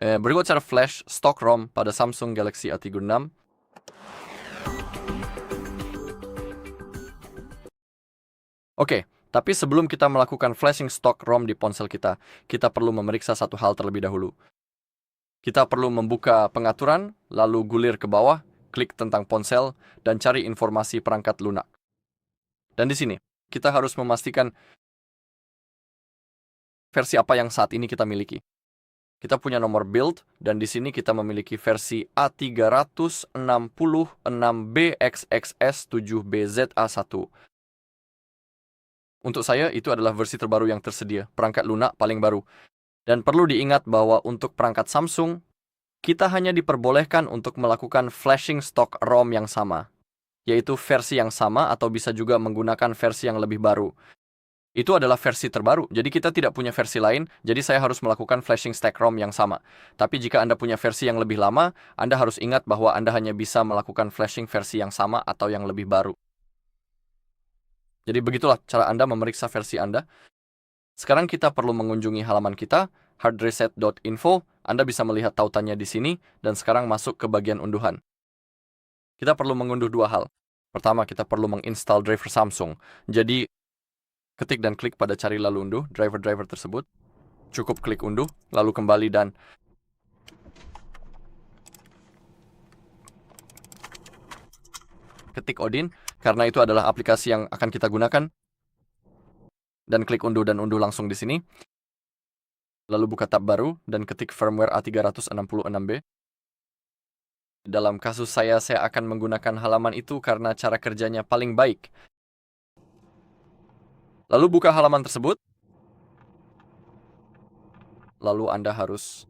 Berikut cara flash stock ROM pada Samsung Galaxy A36. Oke, tapi sebelum kita melakukan flashing stock ROM di ponsel kita perlu memeriksa satu hal terlebih dahulu. Kita perlu membuka pengaturan, lalu gulir ke bawah, klik tentang ponsel, dan cari informasi perangkat lunak. Dan di sini, kita harus memastikan versi apa yang saat ini kita miliki. Kita punya nomor build, dan di sini kita memiliki versi A366BXXS7BZA1. Untuk saya, itu adalah versi terbaru yang tersedia, perangkat lunak paling baru. Dan perlu diingat bahwa untuk perangkat Samsung, kita hanya diperbolehkan untuk melakukan flashing stock ROM yang sama, yaitu versi yang sama atau bisa juga menggunakan versi yang lebih baru. Itu adalah versi terbaru, jadi kita tidak punya versi lain, jadi saya harus melakukan flashing stack ROM yang sama. Tapi jika Anda punya versi yang lebih lama, Anda harus ingat bahwa Anda hanya bisa melakukan flashing versi yang sama atau yang lebih baru. Jadi begitulah cara Anda memeriksa versi Anda. Sekarang kita perlu mengunjungi halaman kita, hardreset.info. Anda bisa melihat tautannya di sini, dan sekarang masuk ke bagian unduhan. Kita perlu mengunduh dua hal. Pertama, kita perlu menginstal driver Samsung. Jadi, ketik dan klik pada cari lalu unduh driver-driver tersebut. Cukup klik unduh, lalu kembali dan ketik Odin, karena itu adalah aplikasi yang akan kita gunakan. Dan klik unduh dan unduh langsung di sini. Lalu buka tab baru dan ketik firmware A366B. Dalam kasus saya akan menggunakan halaman itu karena cara kerjanya paling baik. Lalu buka halaman tersebut. Lalu Anda harus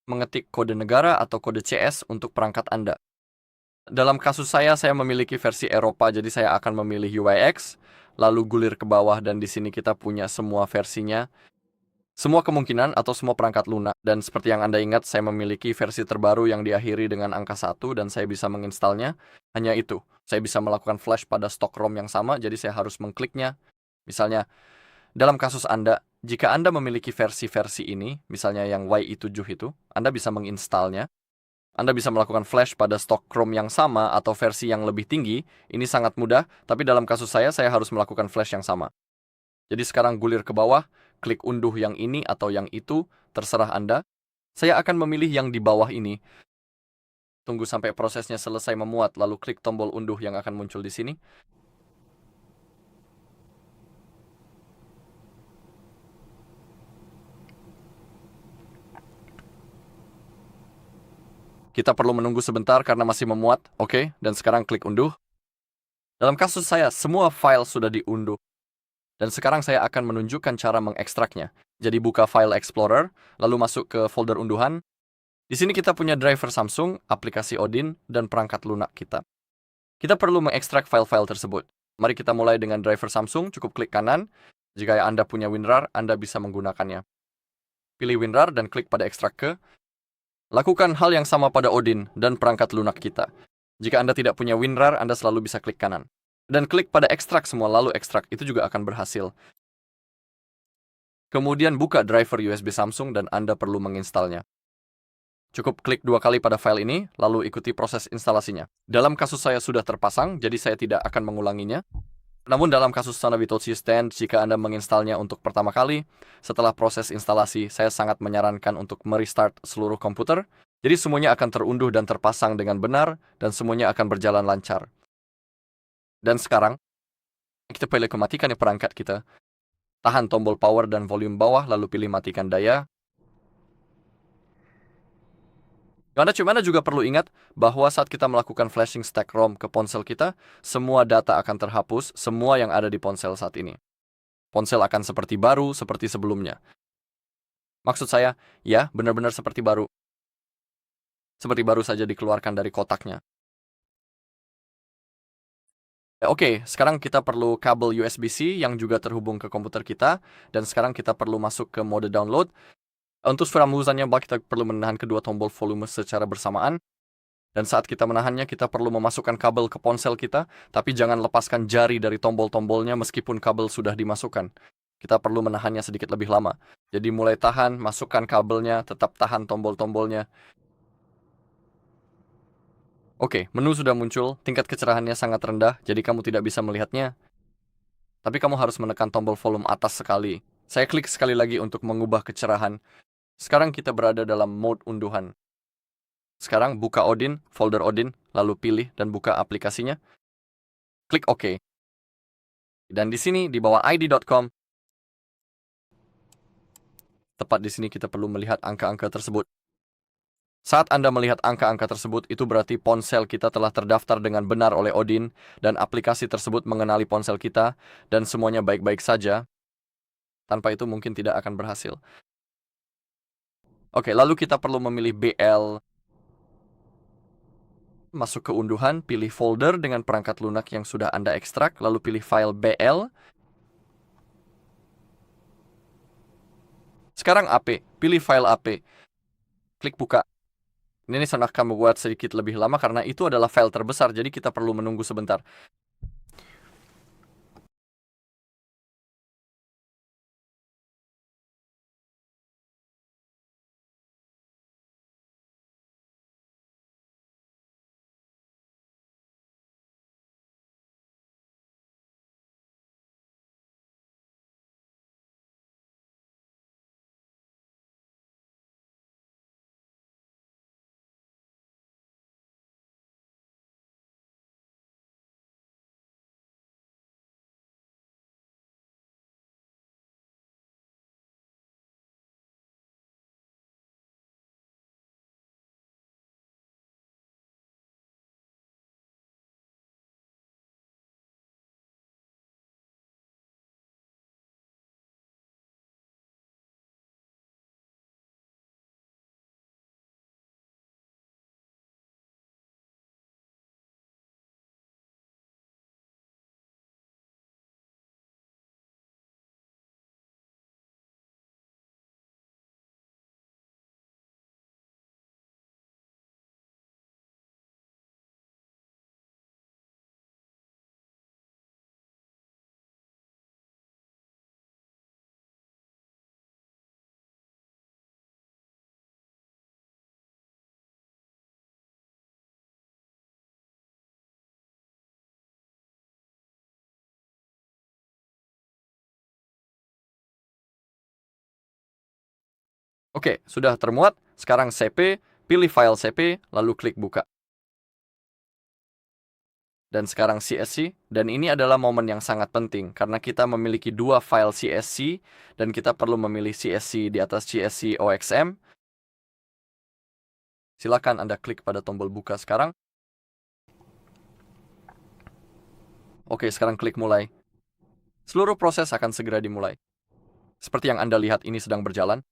mengetik kode negara atau kode CS untuk perangkat Anda. Dalam kasus saya memiliki versi Eropa, jadi saya akan memilih UIX, lalu gulir ke bawah, dan di sini kita punya semua versinya. Semua kemungkinan atau semua perangkat lunak. Dan seperti yang Anda ingat, saya memiliki versi terbaru yang diakhiri dengan angka 1 dan saya bisa menginstalnya. Hanya itu, saya bisa melakukan flash pada stok ROM yang sama, jadi saya harus mengkliknya. Misalnya, dalam kasus Anda, jika Anda memiliki versi-versi ini, misalnya yang YI7 itu, Anda bisa menginstalnya. Anda bisa melakukan flash pada stok ROM yang sama atau versi yang lebih tinggi. Ini sangat mudah, tapi dalam kasus saya harus melakukan flash yang sama. Jadi sekarang gulir ke bawah, klik unduh yang ini atau yang itu, terserah Anda. Saya akan memilih yang di bawah ini. Tunggu sampai prosesnya selesai memuat, lalu klik tombol unduh yang akan muncul di sini. Kita perlu menunggu sebentar karena masih memuat, oke? Dan sekarang klik unduh. Dalam kasus saya, semua file sudah diunduh. Dan sekarang saya akan menunjukkan cara mengekstraknya. Jadi buka File Explorer, lalu masuk ke folder unduhan. Di sini kita punya driver Samsung, aplikasi Odin, dan perangkat lunak kita. Kita perlu mengekstrak file-file tersebut. Mari kita mulai dengan driver Samsung, cukup klik kanan. Jika Anda punya WinRAR, Anda bisa menggunakannya. Pilih WinRAR dan klik pada ekstrak ke. Lakukan hal yang sama pada Odin dan perangkat lunak kita. Jika Anda tidak punya WinRAR, Anda selalu bisa klik kanan. Dan klik pada ekstrak semua, lalu ekstrak, itu juga akan berhasil. Kemudian buka driver USB Samsung dan Anda perlu menginstalnya. Cukup klik 2 kali pada file ini, lalu ikuti proses instalasinya. Dalam kasus saya sudah terpasang, jadi saya tidak akan mengulanginya. Namun dalam kasus Sonavitochi Stand, jika Anda menginstalnya untuk pertama kali, setelah proses instalasi, saya sangat menyarankan untuk merestart seluruh komputer. Jadi semuanya akan terunduh dan terpasang dengan benar, dan semuanya akan berjalan lancar. Dan sekarang, kita pilih kematikan perangkat kita. Tahan tombol power dan volume bawah, lalu pilih matikan daya. Anda juga perlu ingat bahwa saat kita melakukan flashing stack ROM ke ponsel kita, semua data akan terhapus, semua yang ada di ponsel saat ini. Ponsel akan seperti baru, seperti sebelumnya. Maksud saya, ya, benar-benar seperti baru. Seperti baru saja dikeluarkan dari kotaknya. Oke, sekarang kita perlu kabel USB-C yang juga terhubung ke komputer kita. Dan sekarang kita perlu masuk ke mode download. Untuk pemutusannya, kita perlu menahan kedua tombol volume secara bersamaan. Dan saat kita menahannya, kita perlu memasukkan kabel ke ponsel kita. Tapi jangan lepaskan jari dari tombol-tombolnya meskipun kabel sudah dimasukkan. Kita perlu menahannya sedikit lebih lama. Jadi mulai tahan, masukkan kabelnya, tetap tahan tombol-tombolnya. Oke, menu sudah muncul, tingkat kecerahannya sangat rendah, jadi kamu tidak bisa melihatnya. Tapi kamu harus menekan tombol volume atas sekali. Saya klik sekali lagi untuk mengubah kecerahan. Sekarang kita berada dalam mode unduhan. Sekarang buka Odin, folder Odin, lalu pilih dan buka aplikasinya. Klik OK. Dan di sini di bawah id.com, tepat di sini kita perlu melihat angka-angka tersebut. Saat Anda melihat angka-angka tersebut, itu berarti ponsel kita telah terdaftar dengan benar oleh Odin, dan aplikasi tersebut mengenali ponsel kita, dan semuanya baik-baik saja. Tanpa itu mungkin tidak akan berhasil. Oke, lalu kita perlu memilih BL. Masuk ke unduhan, pilih folder dengan perangkat lunak yang sudah Anda ekstrak, lalu pilih file BL. Sekarang AP, pilih file AP. Klik buka. Ini saya akan membuat sedikit lebih lama karena itu adalah file terbesar, jadi kita perlu menunggu sebentar. Oke, sudah termuat. Sekarang CP, pilih file CP, lalu klik buka. Dan sekarang CSC, dan ini adalah momen yang sangat penting, karena kita memiliki dua file CSC, dan kita perlu memilih CSC di atas CSC OXM. Silakan Anda klik pada tombol buka sekarang. Oke, sekarang klik mulai. Seluruh proses akan segera dimulai. Seperti yang Anda lihat ini sedang berjalan.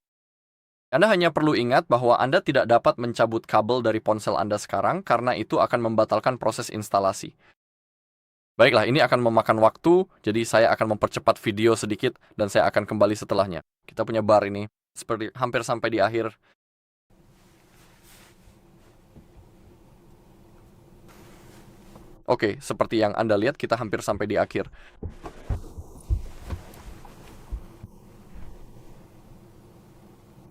Anda hanya perlu ingat bahwa Anda tidak dapat mencabut kabel dari ponsel Anda sekarang, karena itu akan membatalkan proses instalasi. Baiklah, ini akan memakan waktu, jadi saya akan mempercepat video sedikit, dan saya akan kembali setelahnya. Kita punya bar ini, seperti hampir sampai di akhir. Oke, seperti yang Anda lihat, kita hampir sampai di akhir.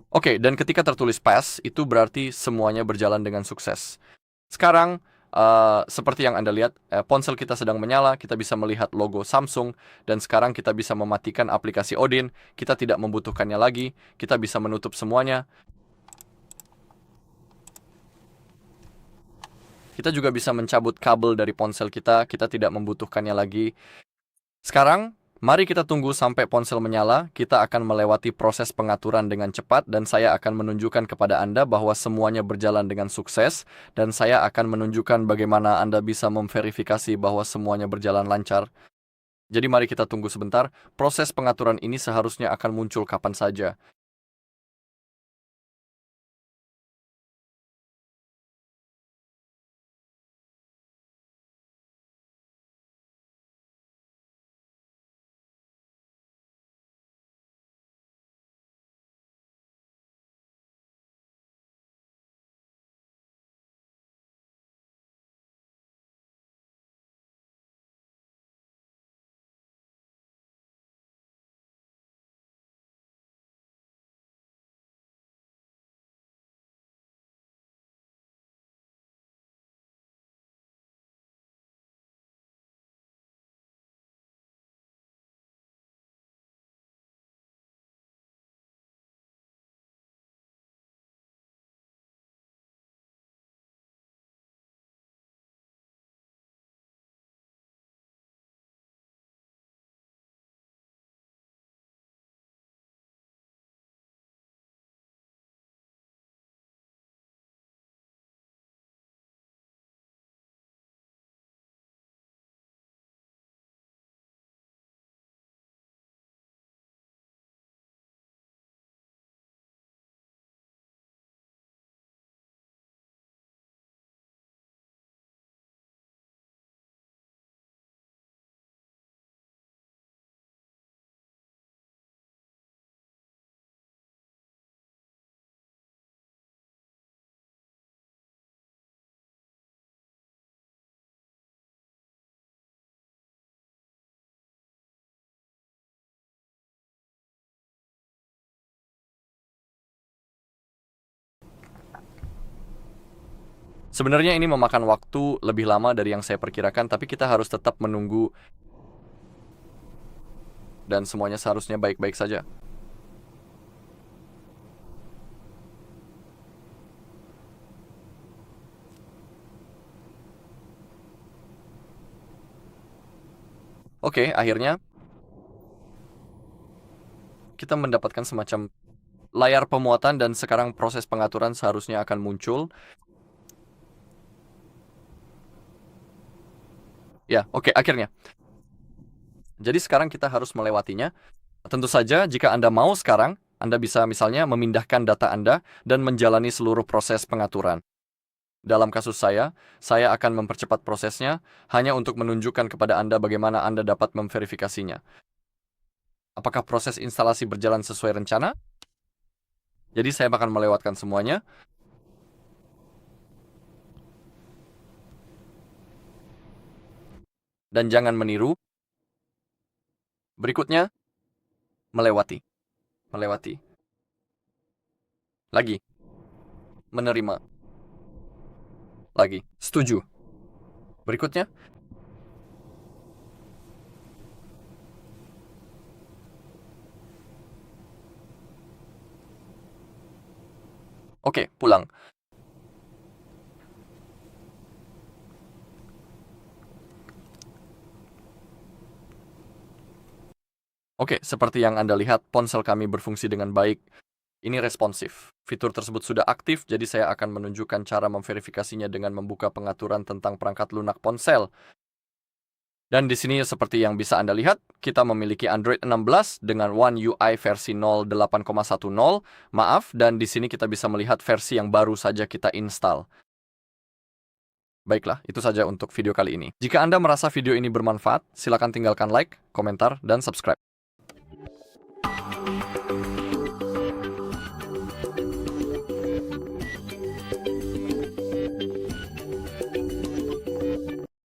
Oke, dan ketika tertulis pass, itu berarti semuanya berjalan dengan sukses. Sekarang, seperti yang Anda lihat, ponsel kita sedang menyala, kita bisa melihat logo Samsung, dan sekarang kita bisa mematikan aplikasi Odin, kita tidak membutuhkannya lagi, kita bisa menutup semuanya. Kita juga bisa mencabut kabel dari ponsel kita tidak membutuhkannya lagi. Sekarang, mari kita tunggu sampai ponsel menyala, kita akan melewati proses pengaturan dengan cepat, dan saya akan menunjukkan kepada Anda bahwa semuanya berjalan dengan sukses, dan saya akan menunjukkan bagaimana Anda bisa memverifikasi bahwa semuanya berjalan lancar. Jadi mari kita tunggu sebentar, proses pengaturan ini seharusnya akan muncul kapan saja. Sebenarnya ini memakan waktu lebih lama dari yang saya perkirakan, tapi kita harus tetap menunggu dan semuanya seharusnya baik-baik saja. Oke, akhirnya kita mendapatkan semacam layar pemuatan dan sekarang proses pengaturan seharusnya akan muncul. Ya, oke, akhirnya. Jadi sekarang kita harus melewatinya. Tentu saja, jika Anda mau sekarang, Anda bisa misalnya memindahkan data Anda dan menjalani seluruh proses pengaturan. Dalam kasus saya akan mempercepat prosesnya hanya untuk menunjukkan kepada Anda bagaimana Anda dapat memverifikasinya. Apakah proses instalasi berjalan sesuai rencana? Jadi saya akan melewatkan semuanya. Dan jangan meniru. Berikutnya, melewati. Melewati. Lagi. Menerima. Lagi. Setuju. Berikutnya. Oke, pulang. Oke, seperti yang Anda lihat, ponsel kami berfungsi dengan baik. Ini responsif. Fitur tersebut sudah aktif, jadi saya akan menunjukkan cara memverifikasinya dengan membuka pengaturan tentang perangkat lunak ponsel. Dan di sini seperti yang bisa Anda lihat, kita memiliki Android 16 dengan One UI versi 08,10. Maaf, dan di sini kita bisa melihat versi yang baru saja kita install. Baiklah, itu saja untuk video kali ini. Jika Anda merasa video ini bermanfaat, silakan tinggalkan like, komentar, dan subscribe.